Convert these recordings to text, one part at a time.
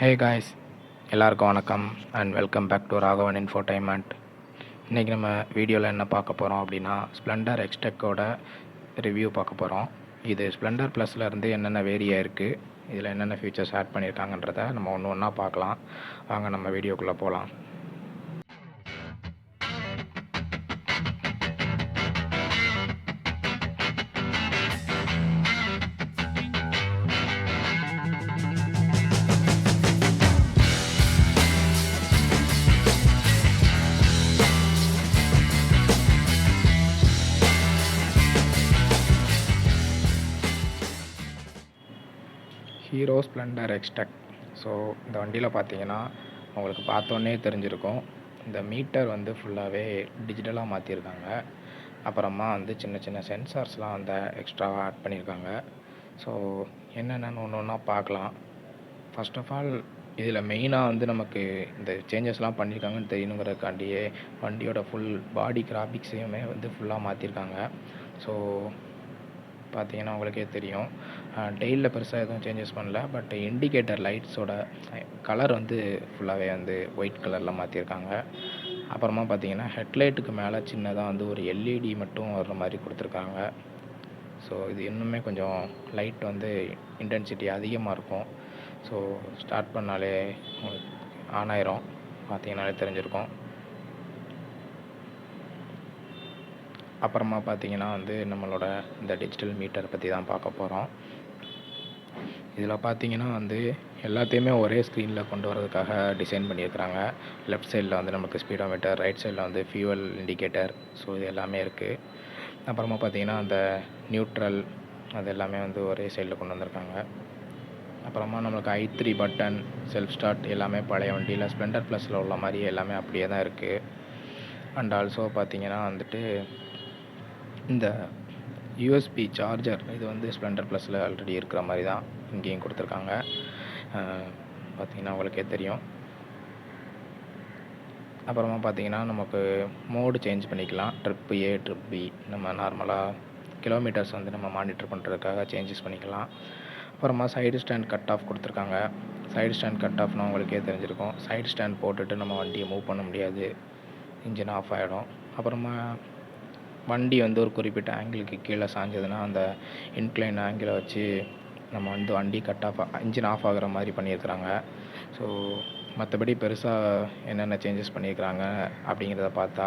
ஹே guys, எல்லாருக்கும் வணக்கம் and welcome back to Raghavan infotainment. இன்றைக்கி நம்ம வீடியோவில் என்ன பார்க்க போகிறோம் அப்படின்னா, ஸ்ப்ளெண்டர் எக்ஸ்டெக்கோட ரிவ்யூ பார்க்க போகிறோம். இது ஸ்ப்ளெண்டர் ப்ளஸில் இருந்து என்னென்ன வேரியாக இருக்குது, இதில் என்னென்ன ஃபீச்சர்ஸ் ஆட் பண்ணியிருக்காங்கன்றதை நம்ம ஒன்று ஒன்றா பார்க்கலாம். வாங்க நம்ம வீடியோக்குள்ளே போகலாம். Hero Splendor XTEC. ஸோ இந்த வண்டியில் பார்த்தீங்கன்னா உங்களுக்கு பார்த்தோன்னே தெரிஞ்சிருக்கும், இந்த மீட்டர் வந்து ஃபுல்லாகவே டிஜிட்டலாக மாற்றிருக்காங்க. அப்புறமா வந்து சின்ன சின்ன சென்சார்ஸ்லாம் வந்து எக்ஸ்ட்ராவாக ஆட் பண்ணியிருக்காங்க. ஸோ என்னென்னு ஒன்று ஒன்றா பார்க்கலாம். ஃபர்ஸ்ட் ஆஃப் ஆல் இதில் மெயினாக வந்து நமக்கு இந்த சேஞ்சஸ்லாம் பண்ணியிருக்காங்கன்னு தெரியணுங்கிறதுக்காண்டியே வண்டியோட ஃபுல் பாடி கிராஃபிக்ஸையுமே வந்து ஃபுல்லாக மாற்றிருக்காங்க. ஸோ பார்த்தீங்கன்னா உங்களுக்கே தெரியும், டெயிலில் பெருசாக எதுவும் சேஞ்சஸ் பண்ணல. பட் இண்டிகேட்டர் லைட்ஸோட கலர் வந்து ஃபுல்லாகவே வந்து ஒயிட் கலரில் மாற்றிருக்காங்க. அப்புறமா பார்த்தீங்கன்னா ஹெட்லைட்டுக்கு மேலே சின்னதாக வந்து ஒரு எல்இடி மட்டும் வர்ற மாதிரி கொடுத்துருக்காங்க. ஸோ இது இன்னுமே கொஞ்சம் லைட் வந்து இன்டென்சிட்டி அதிகமாக இருக்கும். ஸோ ஸ்டார்ட் பண்ணாலே ஆன் ஆயிரும், பார்த்தீங்கன்னாலே தெரிஞ்சிருக்கும். அப்புறமா பார்த்தீங்கன்னா வந்து நம்மளோட இந்த டிஜிட்டல் மீட்டர் பற்றி தான் பார்க்க போகிறோம். இதில் பார்த்தீங்கன்னா வந்து எல்லாத்தையுமே ஒரே ஸ்க்ரீனில் கொண்டு வரதுக்காக டிசைன் பண்ணியிருக்கிறாங்க. லெஃப்ட் சைடில் வந்து நமக்கு ஸ்பீடோமீட்டர், ரைட் சைடில் வந்து ஃபியூவல் இண்டிகேட்டர், ஸோ இது எல்லாமே இருக்குது. அப்புறமா பார்த்தீங்கன்னா அந்த நியூட்ரல் அது எல்லாமே வந்து ஒரே சைடில் கொண்டு வந்திருக்காங்க. அப்புறமா நம்மளுக்கு i3 பட்டன், செல்ஃப் ஸ்டார்ட் எல்லாமே பழைய வண்டியில் ஸ்ப்ளெண்டர் ப்ளஸில் உள்ள மாதிரி எல்லாமே அப்படியே தான் இருக்குது. அண்ட் ஆல்சோ பார்த்தீங்கன்னா வந்துட்டு இந்த யூஎஸ்பி சார்ஜர் இது வந்து ஸ்ப்ளெண்டர் ப்ளஸில் ஆல்ரெடி இருக்கிற மாதிரி தான் இங்கேயும் கொடுத்துருக்காங்க. பார்த்திங்கன்னா உங்களுக்கே தெரியும். அப்புறமா பார்த்திங்கன்னா நமக்கு மோடு சேஞ்ச் பண்ணிக்கலாம். ட்ரிப் ஏ, ட்ரிப் பி, நம்ம நார்மலாக கிலோமீட்டர்ஸ் வந்து நம்ம மானிட்டர் பண்ணுறதுக்காக சேஞ்சஸ் பண்ணிக்கலாம். அப்புறமா சைடு ஸ்டாண்ட் கட் ஆஃப் கொடுத்துருக்காங்க. சைடு ஸ்டாண்ட் கட் ஆஃப்னால் உங்களுக்கே தெரிஞ்சிருக்கும். சைடு ஸ்டாண்ட் போட்டுட்டு நம்ம வண்டியை மூவ் பண்ண முடியாது, இன்ஜின் ஆஃப் ஆகிடும். அப்புறமா வண்டி வந்து ஒரு குறிப்பிட்ட ஆங்கிளுக்கு கீழே சாஞ்சதுன்னா அந்த இன்க்ளைன் ஆங்கிளை வச்சு நம்ம வந்து வண்டி இன்ஜின் ஆஃப் ஆகிற மாதிரி பண்ணியிருக்கிறாங்க. ஸோ மற்றபடி பெருசாக என்னென்ன சேஞ்சஸ் பண்ணியிருக்கிறாங்க அப்படிங்கிறத பார்த்தா,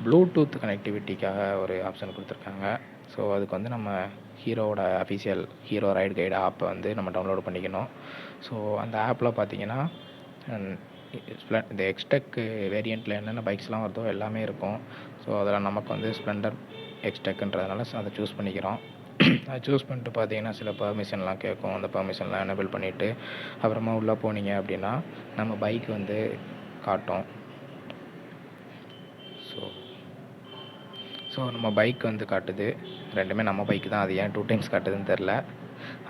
ப்ளூடூத் கனெக்டிவிட்டிக்காக ஒரு ஆப்ஷன் கொடுத்துருக்காங்க. ஸோ அதுக்கு வந்து நம்ம ஹீரோவோட அஃபிஷியல் ஹீரோ ரைடு கைடு ஆப்பை வந்து நம்ம டவுன்லோட் பண்ணிக்கணும். ஸோ அந்த ஆப்பில் பார்த்தீங்கன்னா இந்த XTEC வேரியண்ட்டில் என்னென்ன பைக்ஸ்லாம் வருதோ எல்லாமே இருக்கும். ஸோ அதில் நமக்கு வந்து ஸ்ப்ளெண்டர் XTECன்றதுனால அதை சூஸ் பண்ணிக்கிறோம். அதை சூஸ் பண்ணிட்டு பார்த்தீங்கன்னா சில பர்மிஷன்லாம் கேட்கும். அந்த பர்மிஷன்லாம் எனேபிள் பண்ணிவிட்டு அப்புறமா உள்ளே போனீங்க அப்படின்னா நம்ம பைக் வந்து காட்டும். ஸோ நம்ம பைக் வந்து காட்டுது. ரெண்டுமே நம்ம பைக்கு தான், அது ஏன் 2 டைம்ஸ் காட்டுதுன்னு தெரில.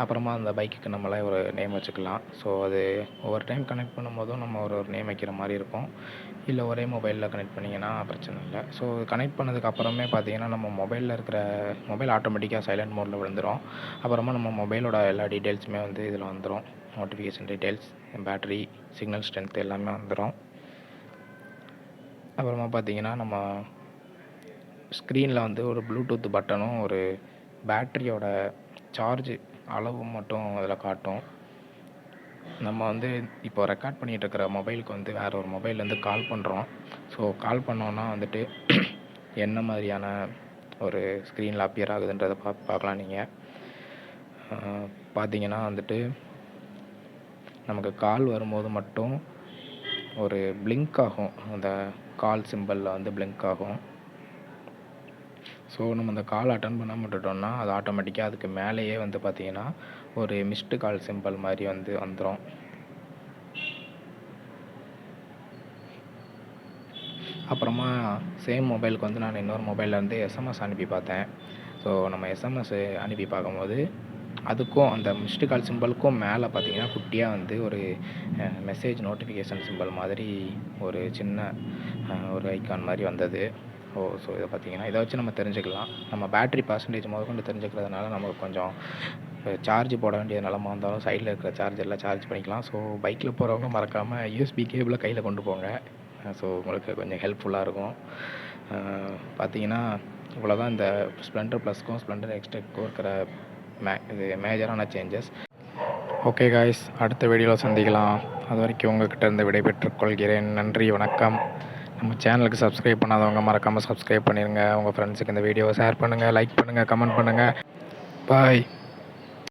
அப்புறமா அந்த பைக்குக்கு நம்மளே ஒரு நேம் வச்சுக்கலாம். ஸோ அது ஒவ்வொரு டைம் கனெக்ட் பண்ணும்போதும் நம்ம ஒரு நேம் வைக்கிற மாதிரி இருக்கும். இல்லை ஒரே மொபைலில் கனெக்ட் பண்ணிங்கன்னா பிரச்சனை இல்லை. ஸோ கனெக்ட் பண்ணதுக்கு அப்புறமே பார்த்தீங்கன்னா நம்ம மொபைல் ஆட்டோமேட்டிக்காக சைலண்ட் மோடில் விழுந்துடும். அப்புறமா நம்ம மொபைலோட எல்லா டீட்டெயில்ஸுமே வந்து இதில் வந்துடும். Notification details, battery, signal strength எல்லாமே வந்துடும். அப்புறமா பார்த்தீங்கன்னா நம்ம ஸ்க்ரீனில் வந்து ஒரு ப்ளூடூத் பட்டனும் ஒரு பேட்டரியோட சார்ஜ் அளவு மட்டும் அதில் காட்டும். நம்ம வந்து இப்போ ரெக்கார்ட் பண்ணிகிட்டு இருக்கிற மொபைலுக்கு வந்து வேறு ஒரு மொபைல்லேருந்து கால் பண்ணுறோம். ஸோ கால் பண்ணோன்னா வந்துட்டு என்ன மாதிரியான ஒரு ஸ்க்ரீனில் அப்பியர் ஆகுதுன்றதை பார்க்கலாம். நீங்கள் பார்த்தீங்கன்னா வந்துட்டு நமக்கு கால் வரும்போது மட்டும் ஒரு பிளிங்க் ஆகும், அந்த கால் சிம்பிளில் வந்து பிளிங்க் ஆகும். ஸோ நம்ம அந்த கால் அட்டன் பண்ண விட்டுட்டோம்னா அது ஆட்டோமேட்டிக்காக அதுக்கு மேலேயே வந்து பார்த்திங்கன்னா ஒரு மிஸ்டு கால் சிம்பிள் மாதிரி வந்து வந்துடும். அப்புறமா சேம் மொபைலுக்கு வந்து நான் இன்னொரு மொபைல்லேருந்து எஸ்எம்எஸ் அனுப்பி பார்த்தேன். ஸோ நம்ம எஸ்எம்எஸ் அனுப்பி பார்க்கும்போது அதுக்கும் அந்த மிஸ்டு கால் சிம்பிளுக்கும் மேலே பார்த்திங்கன்னா குட்டியாக வந்து ஒரு மெசேஜ் நோட்டிஃபிகேஷன் சிம்பிள் மாதிரி ஒரு சின்ன ஒரு ஐக்கான் மாதிரி வந்தது. ஸோ இதை பார்த்திங்கன்னா இதை வச்சு நம்ம தெரிஞ்சுக்கலாம். நம்ம பேட்ரி பர்சன்டேஜ் முதற்கொண்டு தெரிஞ்சுக்கிறதுனால நமக்கு கொஞ்சம் இப்போ சார்ஜ் போட வேண்டிய நிலமா இருந்தாலும் சைடில் இருக்கிற சார்ஜரில் சார்ஜ் பண்ணிக்கலாம். ஸோ பைக்கில் போகிறவங்க மறக்காமல் யூஎஸ்பி கேபிளை கையில் கொண்டு போங்க. ஸோ உங்களுக்கு கொஞ்சம் ஹெல்ப்ஃபுல்லாக இருக்கும். பார்த்தீங்கன்னா இவ்வளோ தான் இந்த ஸ்ப்ளெண்டர் ப்ளஸ்க்கும் ஸ்ப்ளெண்டர் எக்ஸ்டெக்கும் இருக்கிற இது மேஜரான சேஞ்சஸ். ஓகே காய்ஸ், அடுத்த வீடியோவில் சந்திக்கலாம். அது வரைக்கும் உங்கள்கிட்ட இருந்து விடைபெற்றுக் கொள்கிறேன். நன்றி, வணக்கம். நம்ம சேனலுக்கு சப்ஸ்கிரைப் பண்ணாதவங்க மறக்காமல் சப்ஸ்கிரைப் பண்ணிடுங்க. உங்கள் ஃப்ரெண்ட்ஸுக்கு இந்த வீடியோவை ஷேர் பண்ணுங்கள், லைக் பண்ணுங்கள், கமெண்ட் பண்ணுங்கள். பாய்.